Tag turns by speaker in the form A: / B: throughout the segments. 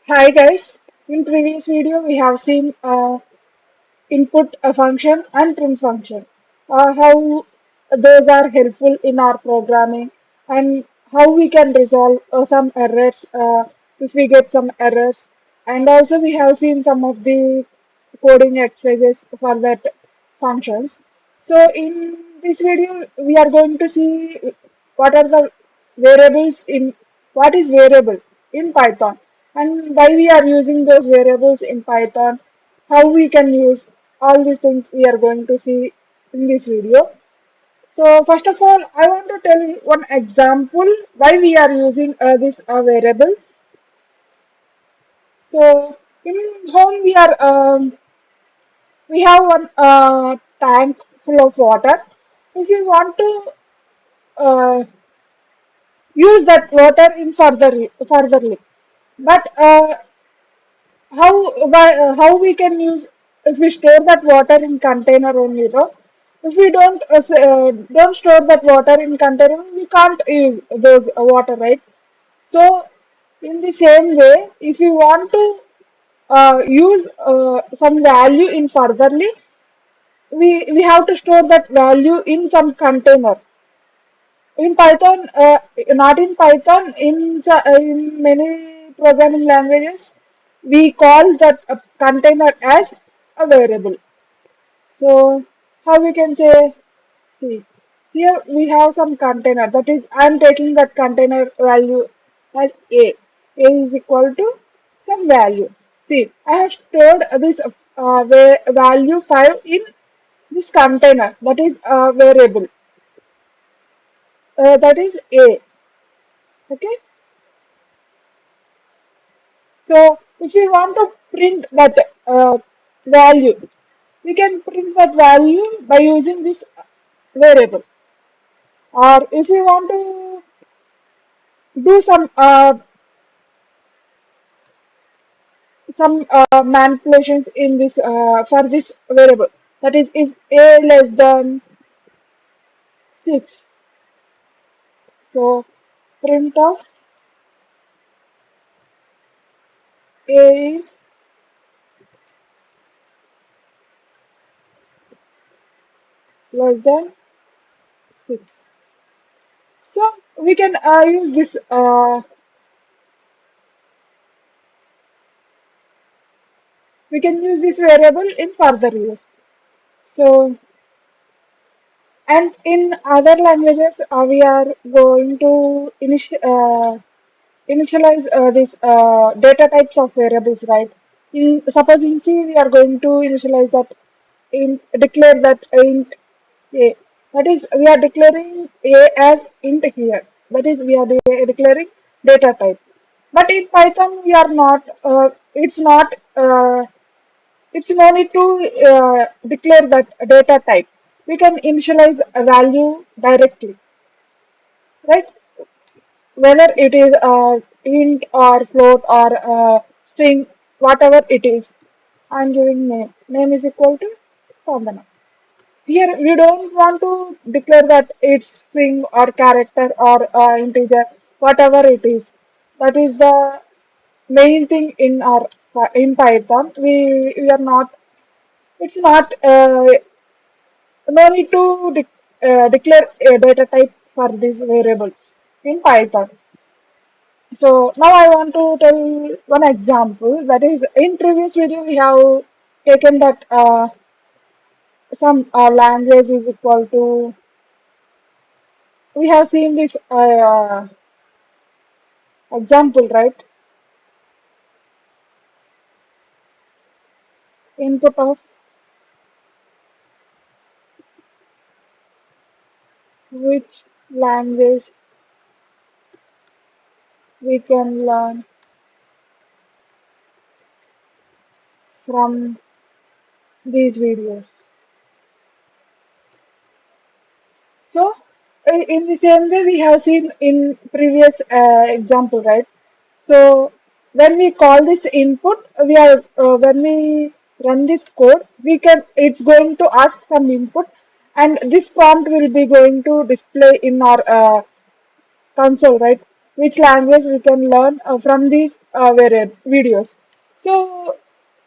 A: Hi guys, in previous video we have seen input a function and print function, how those are helpful in our programming and how we can resolve some errors if we get some errors, and also we have seen some of the coding exercises for that functions. So in this video we are going to see what are the variables in what is variable in Python and why we are using those variables in Python, how we can use all these things we are going to see in this video. So first of all, I want to tell you one example why we are using this variable. So in home we have one tank full of water. If you want to uh, use that water in furtherly, but how we can use if we store that water in container only, no? If we don't store that water in container, we can't use those water, right? So in the same way, if you want to use some value in furtherly, we have to store that value in some container in Python, not in Python, in many programming languages, we call that a container as a variable. So, how we can say, see, here we have some container, that is, I am taking that container value as A. A is equal to some value. See, I have stored this value 5 in this container, that is a variable, that is A. Okay. So if we want to print that value, we can print that value by using this variable. Or if we want to do some manipulations in this for this variable, that is, if a less than 6, so print of a is less than 6. So we can use this. We can use this variable in further use. So, and in other languages, we are going to initialize this data types of variables, right? Suppose in C, we are going to initialize that declare that int A. That is, we are declaring A as int here. That is, we are declaring data type. But in Python, we are not. It's no need to declare that data type. We can initialize a value directly, right? Whether it is int or float or string, whatever it is. I'm giving name. Name is equal to Spandana. Here we don't want to declare that it's string or character or integer, whatever it is. That is the main thing in our in Python. We are not. It's not no need to declare a data type for these variables in Python. So now I want to tell one example. That is, in previous video we have taken that some language is equal to. We have seen this example, right? Input of which language we can learn from these videos. So, in the same way, we have seen in previous example, right? So, when we call this input, when we run this code, it's going to ask some input, and this prompt will be going to display in our console, right? which language we can learn from these videos. So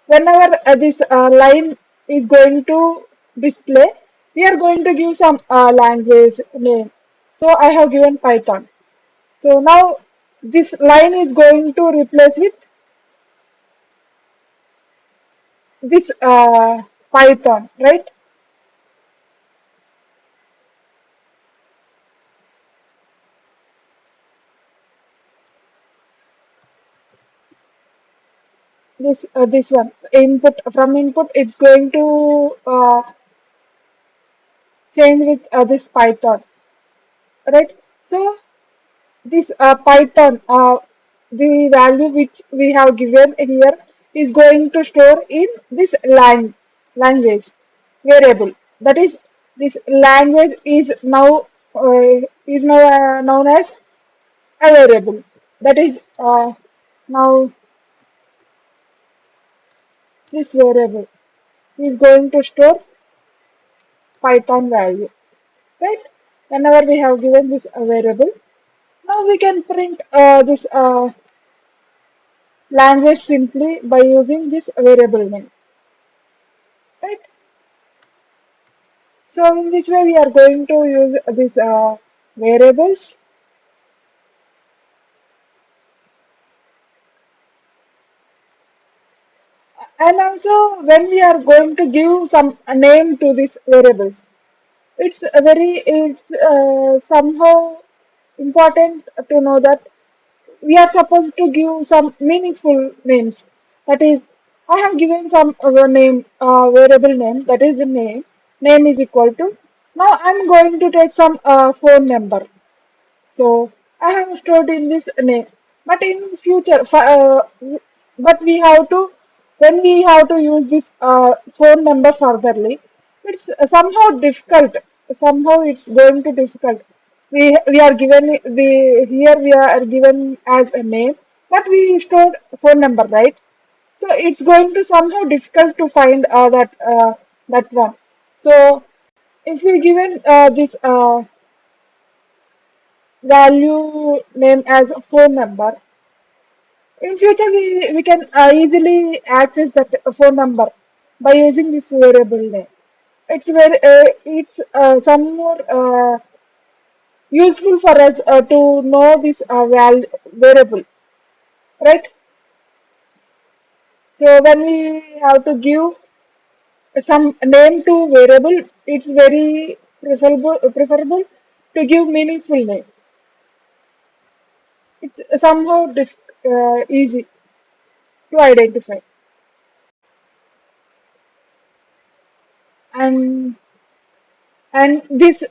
A: whenever this line is going to display, we are going to give some language name. So I have given Python. So now this line is going to replace with this Python, right? This one input, from input it's going to change with this Python, right? So this Python, the value which we have given here is going to store in this language variable. That is, this language is now known as a variable. That is now this variable is going to store Python value, right? Whenever we have given this variable, now we can print this language simply by using this variable name, right? So in this way we are going to use these variables, and also when we are going to give some name to these variables, it's somehow important to know that we are supposed to give some meaningful names. That is, I have given some variable name, that is the name. Name is equal to. Now I'm going to take some phone number. So I have stored in this name. But in future, but we have to, when we have to use this phone number furtherly, it's somehow difficult. Somehow it's going to difficult. We are given the here we are given as a name, but we stored phone number, right? So it's going to somehow difficult to find that one. So if we given this value name as a phone number, in future we can easily access that phone number by using this variable name. It's some more useful for us to know this variable, right? So when we have to give some name to variable, it's very preferable to give meaningful name. It's somehow easy to identify. and and this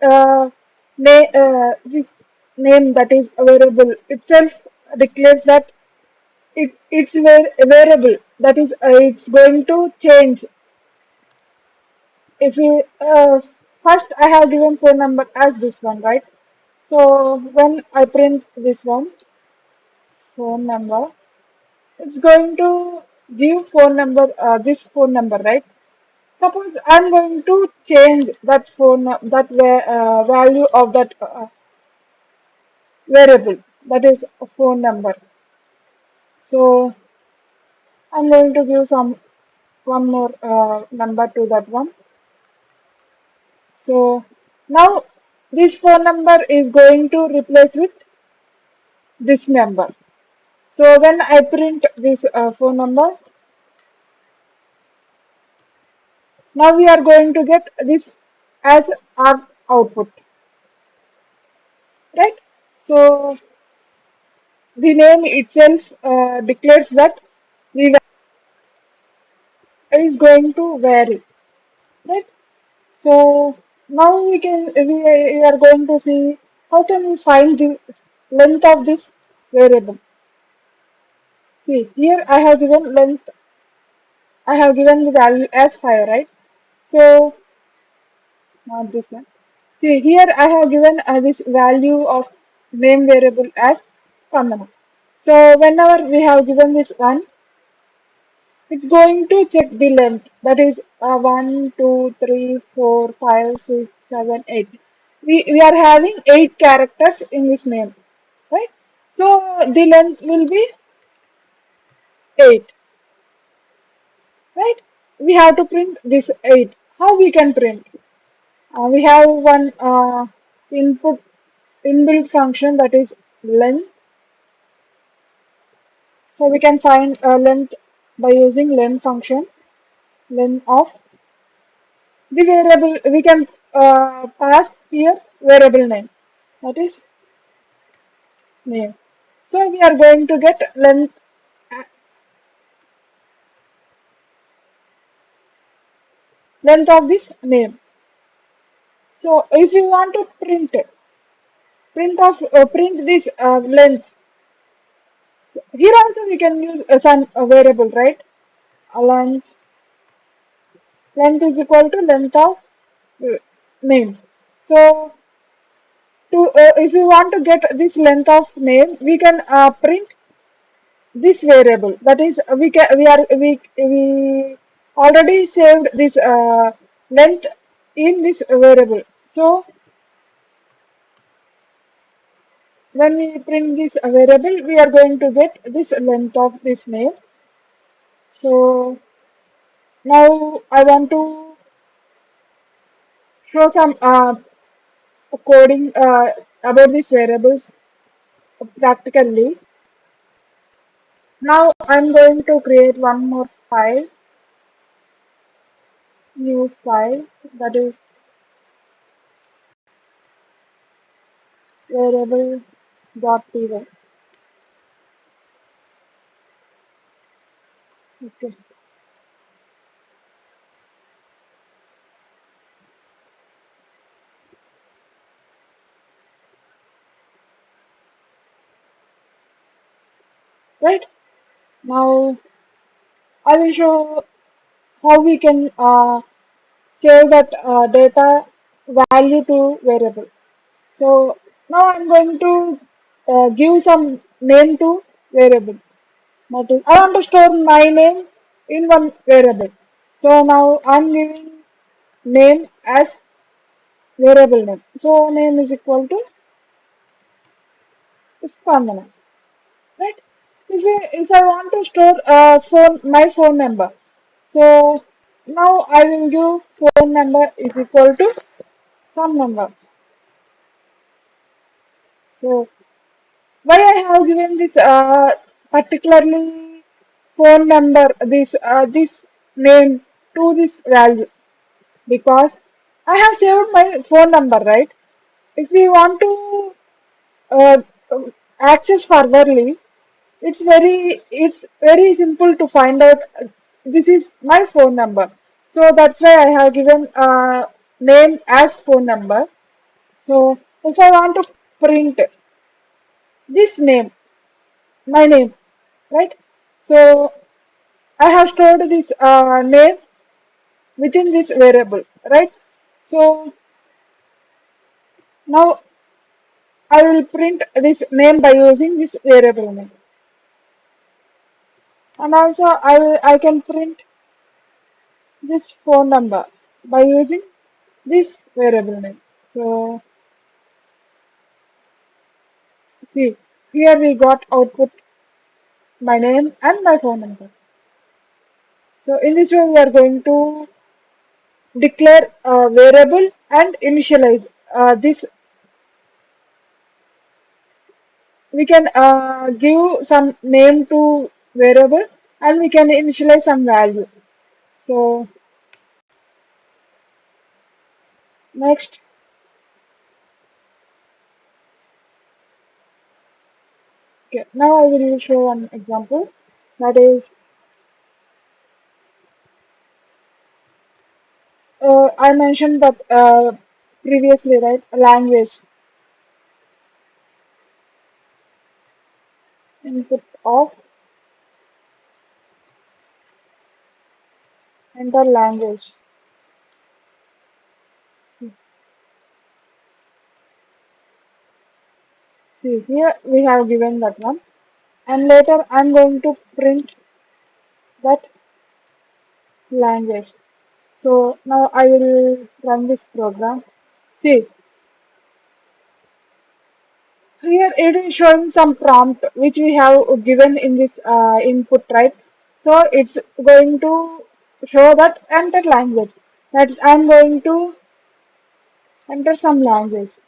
A: name that is a variable itself declares that it's a variable, that is it's going to change. If we first I have given phone number as this one, right? So when I print this one phone number, it's going to give phone number, this phone number, right? Suppose I'm going to change that value of that variable, that is a phone number. So I'm going to give some one more number to that one. So now this phone number is going to replace with this number. So when I print this phone number, now we are going to get this as our output, right? So the name itself declares that the value is going to vary, right? So now we are going to see how can we find the length of this variable. See here I have given length, I have given the value as 5, right? So not this one. See here I have given this value of name variable as Spandana. So whenever we have given this one, it's going to check the length. That is 1, 2, 3, 4, 5, 6, 7, 8. We are having 8 characters in this name, right? So the length will be 8, right? We have to print this 8. How we can print? We have one input inbuilt function, that is length. So we can find length by using len function, len of the variable. We can pass here variable name, that is name. So we are going to get length of this name. So if you want to print this length, here also we can use some variable, right? Length is equal to length of uh, name. So to if you want to get this length of name, we can print this variable. That is, we already saved this length in this variable. So when we print this variable, we are going to get this length of this name. So now I want to show some coding about these variables practically. Now I'm going to create one more file, new file, that is variable.py. Okay, right? Now I will show how we can save that data value to variable. So now I'm going to give some name to variable. That is, I want to store my name in one variable. So now I'm giving name as variable name. So name is equal to Spandana, right? If I want to store my phone number, so now I will give phone number is equal to some number. So why I have given this particularly phone number, this name to this value, because I have saved my phone number, right? If we want to uh, access furtherly, it's very simple to find out this is my phone number. So that's why I have given name as phone number. So if I want to print this name, my name, right? So I have stored this name within this variable, right? So now I will print this name by using this variable name, and also I can print this phone number by using this variable name. So see, here we got output my name and my phone number. So in this way we are going to declare a variable and initialize this. We can give some name to variable and we can initialize some value. So next, okay, now I will show one example, that is I mentioned that previously, right? Language, input of enter language. See, here we have given that one, and later I'm going to print that language. So now I will run this program. See, Here it is showing some prompt which we have given in this input, right? So it's going to show that enter language. That's I'm going to enter some language.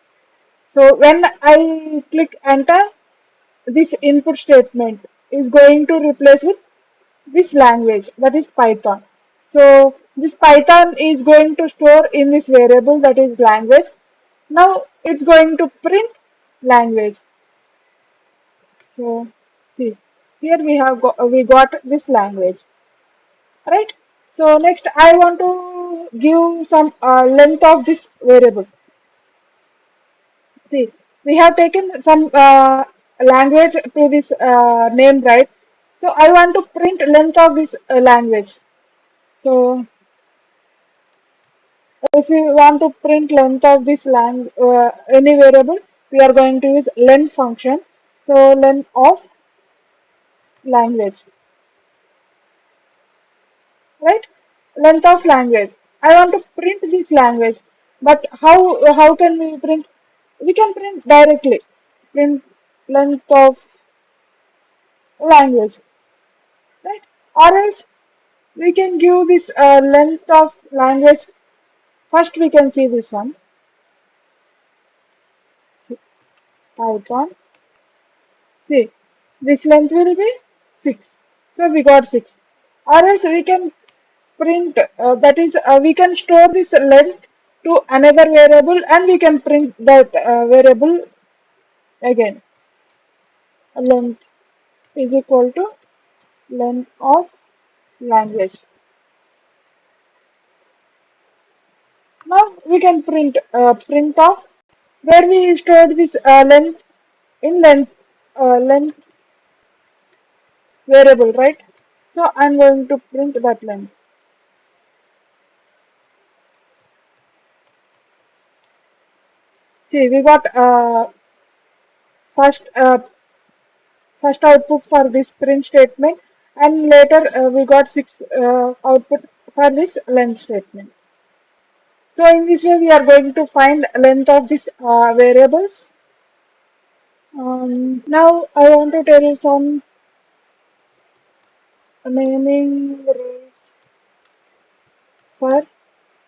A: So when I click enter, this input statement is going to replace with this language, that is Python. So this Python is going to store in this variable, that is language. Now it's going to print language. So see, here we got this language, right? So next I want to give some length of this variable. See, we have taken some language to this name, right? So I want to print length of this language. So if we want to print length of this any variable, we are going to use length function. So length of language, right? Length of language. I want to print this language, but how can we print? We can print directly. Print length of language, right? Or else we can give this length of language. First, we can see this one. See, Python. See, this length will be 6. So we got 6. Or else we can print, that is, we can store this length to another variable and we can print that variable again. Length is equal to length of language. Now we can print off where we stored this length in length variable, right? So I'm going to print that length. See, we got first first output for this print statement, and later we got 6 output for this length statement. So in this way, we are going to find length of these variables. Now I want to tell you some naming rules for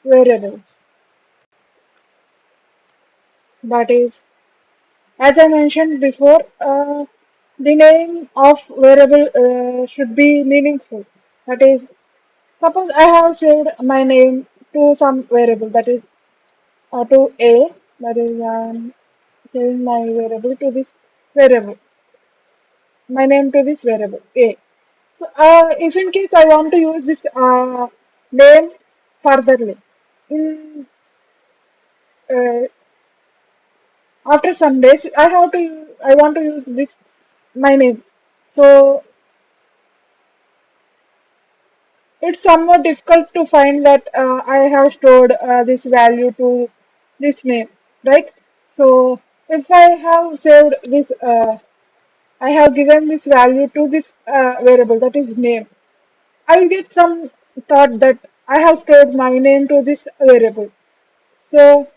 A: variables. That is, as I mentioned before, the name of variable should be meaningful. That is, suppose I have saved my name to some variable, that is to A, that is saving my variable to this variable, my name to this variable A. So, if in case I want to use this name furtherly, in after some days, I want to use this my name. So it's somewhat difficult to find that I have stored this value to this name, right? So if I have saved this, I have given this value to this variable, that is name. I will get some thought that I have stored my name to this variable. So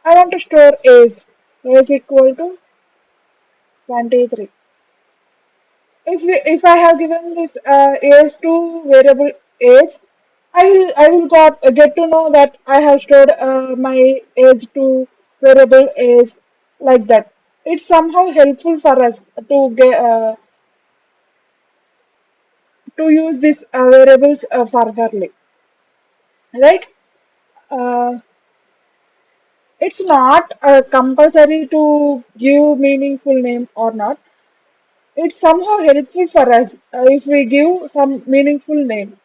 A: I want to store age equal to 23. If I have given this age to variable age, get to know that I have stored my age to variable age, like that. It's somehow helpful for us to use these variables furtherly, right? Uh, it's not compulsory to give meaningful name or not. It's somehow helpful for us if we give some meaningful name.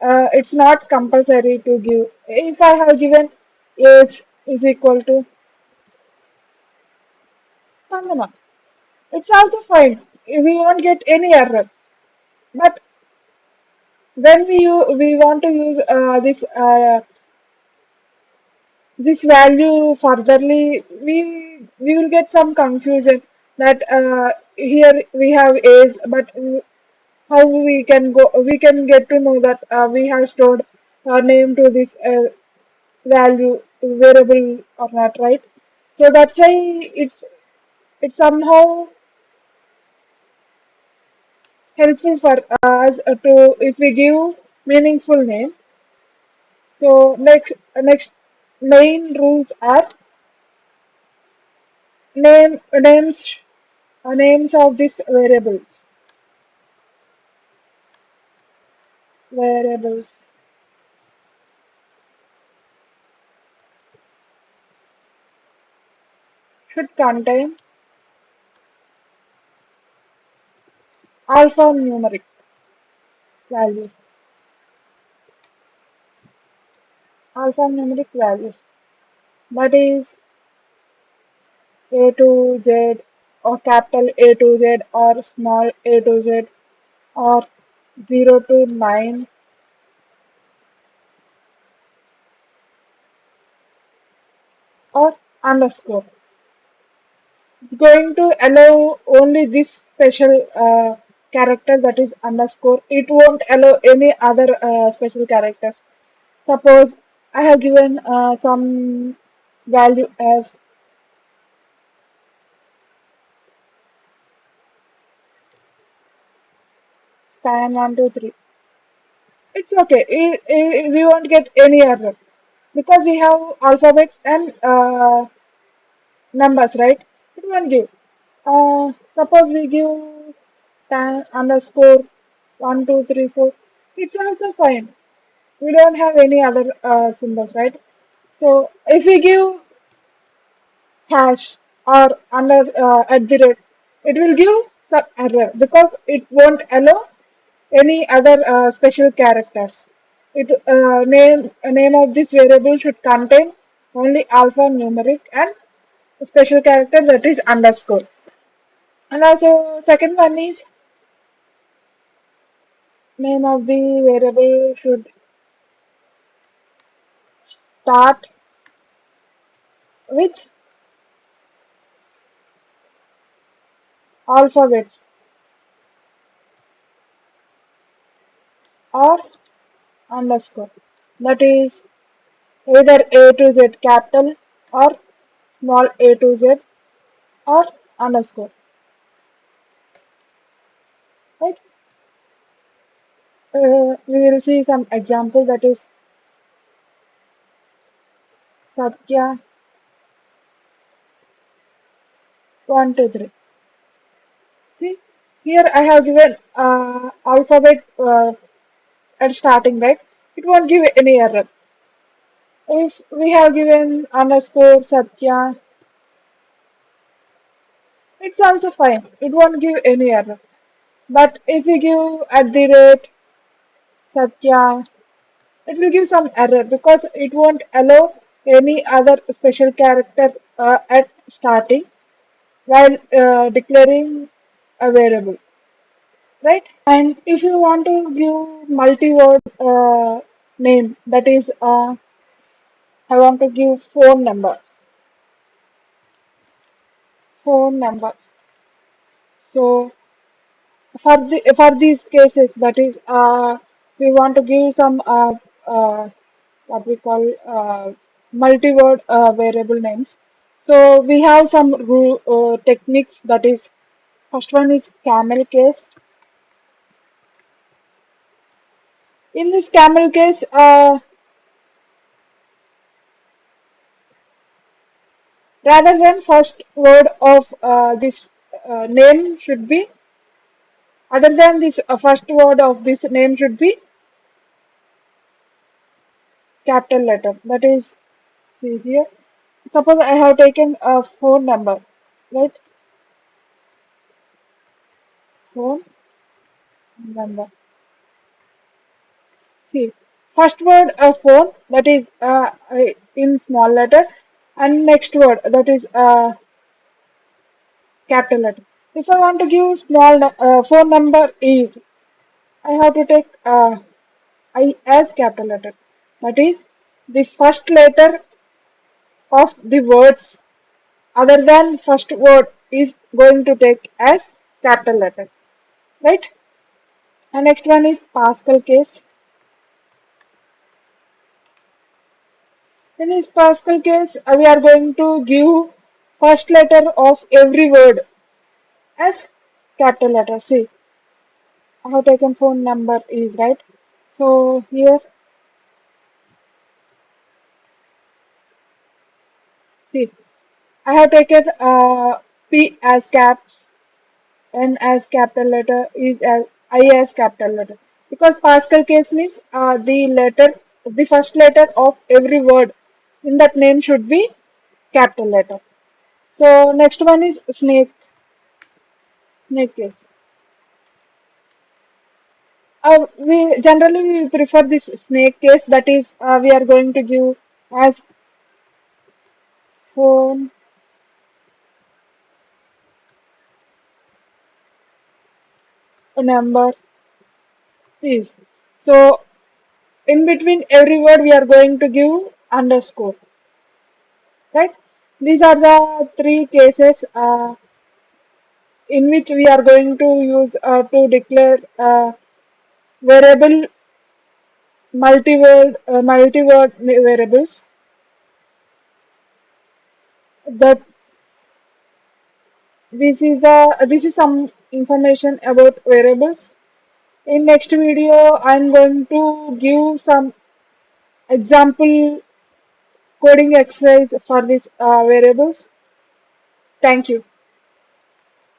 A: It's not compulsory to give. If I have given age is equal to Spandana, it's also fine. We won't get any error. But when we want to use this value furtherly, we will get some confusion that here we have age, but how we can get to know that we have stored our name to this value variable or not, right? So that's why it's It's somehow helpful for us to if we give meaningful name. So next main rules are names of these variables should contain alphanumeric values. Alphanumeric values. That is A to Z or capital A to Z or small a to Z or 0 to 9 or underscore. It's going to allow only this special character, that is underscore. It won't allow any other special characters. Suppose I have given some value as span 1 2 3. It's okay. We won't get any error because we have alphabets and numbers, right? It won't give. Suppose we give span underscore 1 2 3 4. It's also fine. We don't have any other symbols, right? So if we give hash or under at the rate, it will give some error because it won't allow any other special characters. It name of this variable should contain only alphanumeric and a special character, that is underscore. And also second one is name of the variable should start with alphabets or underscore. That is either A to Z capital or small a to Z or underscore. Right? We will see some example, that is Satya 1 2 3. See, here I have given alphabet at starting, right? It won't give any error. If we have given underscore Satya, it's also fine. It won't give any error. But if we give at the rate Satya, it will give some error because it won't allow any other special character at starting while declaring a variable, right? And if you want to give multi-word name, that is, I want to give phone number. So for these cases, that is, we want to give some what we call multi-word variable names. So we have some techniques. That is, first one is camel case. In this camel case, rather than first word of this name should be, other than this first word of this name should be capital letter. That is, see here. Suppose I have taken a phone number, right? Phone number. See, first word phone, that is in small letter, and next word, that is capital letter. If I want to give phone number is, I have to take I as capital letter. That is the first letter of the words other than first word is going to take as capital letter, right? And next one is Pascal case. In this Pascal case, we are going to give first letter of every word as capital letter. See, I have taken phone number is right. So here, see, I have taken P as caps, N as capital letter, is as I as capital letter. Because Pascal case means the first letter of every word in that name should be capital letter. So next one is snake case. We prefer this snake case, that is we are going to give as phone number is. So in between every word we are going to give underscore, right? These are the three cases in which we are going to use to declare variable multi-word variables. That this is some information about variables. In next video, I'm going to give some example coding exercise for these variables. Thank you.